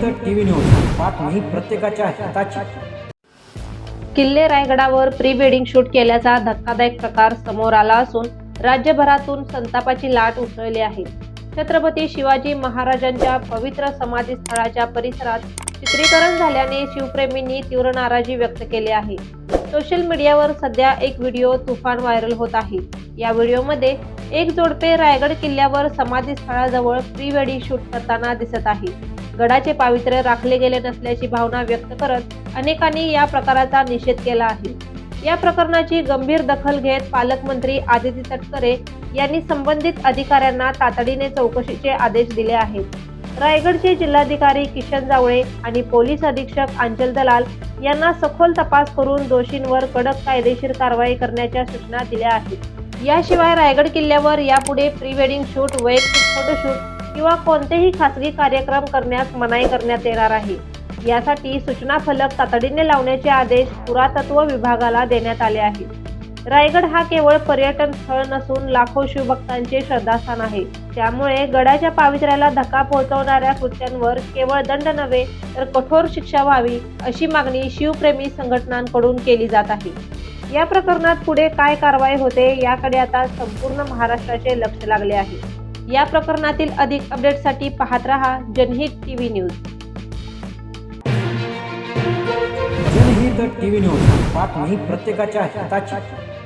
जनहित TV news, बातमी प्रत्येकाच्या हिताची. किल्ले रायगडावर प्री वेडिंग शूट केल्याचा धक्कादायक प्रकार समोर आला असून राज्यभरातून संतापाची लाट उसळली आहे. छत्रपती शिवाजी महाराजांच्या पवित्र समाधी स्थळाच्या परिसरात चित्रीकरण झाल्याने शिवप्रेमींनी तीव्र नाराजी व्यक्त केली आहे. सोशल मीडियावर सध्या एक व्हिडिओ तुफान व्हायरल होत आहे. या व्हिडिओमध्ये एक जोडपे रायगड किल्ल्यावर समाधी स्थळाजवळ प्री वेडिंग शूट करताना दिसत आहे. गडाचे पावित्र्य राखले गेले नसल्याची भावना व्यक्त करत अनेकांनी या प्रकाराचा निषेध केला आहे. या प्रकरणाची गंभीर दखल घेत पालकमंत्री आदिती तटकरे यांनी संबंधित अधिकाऱ्यांना तातडीने चौकशीचे आदेश दिले आहेत. रायगडचे जिल्हाधिकारी किशन जावळे आणि पोलीस अधीक्षक आंचल दलाल यांना सखोल तपास करून दोषींवर कडक कायदेशीर कारवाई करण्याच्या सूचना दिल्या आहेत. याशिवाय रायगड किल्ल्यावर यापुढे प्री वेडिंग शूट, वैयक्तिक फोटोशूट किंवा कोणतेही खासगी कार्यक्रम करण्यास मनाई करण्यात येणार आहे. यासाठी सूचना फलक तातडीने लावण्याचे आदेश पुरातत्व विभागाला देण्यात आले आहेत. रायगड हा केवळ पर्यटन स्थळ नसून लाखो शिवभक्तांचे श्रद्धास्थान आहे. त्यामुळे गडाच्या पावित्र्याला धक्का पोहोचवणाऱ्या कृत्यांवर केवळ दंड नव्हे तर कठोर शिक्षा व्हावी अशी मागणी शिवप्रेमी संघटनांकडून केली जात आहे. या प्रकरणात पुढे काय कारवाई होते याकडे आता संपूर्ण महाराष्ट्राचे लक्ष लागले आहे. या प्रकरणातील अधिक अपडेटसाठी पाहत रहा जनहित टीव्ही न्यूज. जनहित टीव्ही न्यूज, बातमी प्रत्येकाच्या हिताची.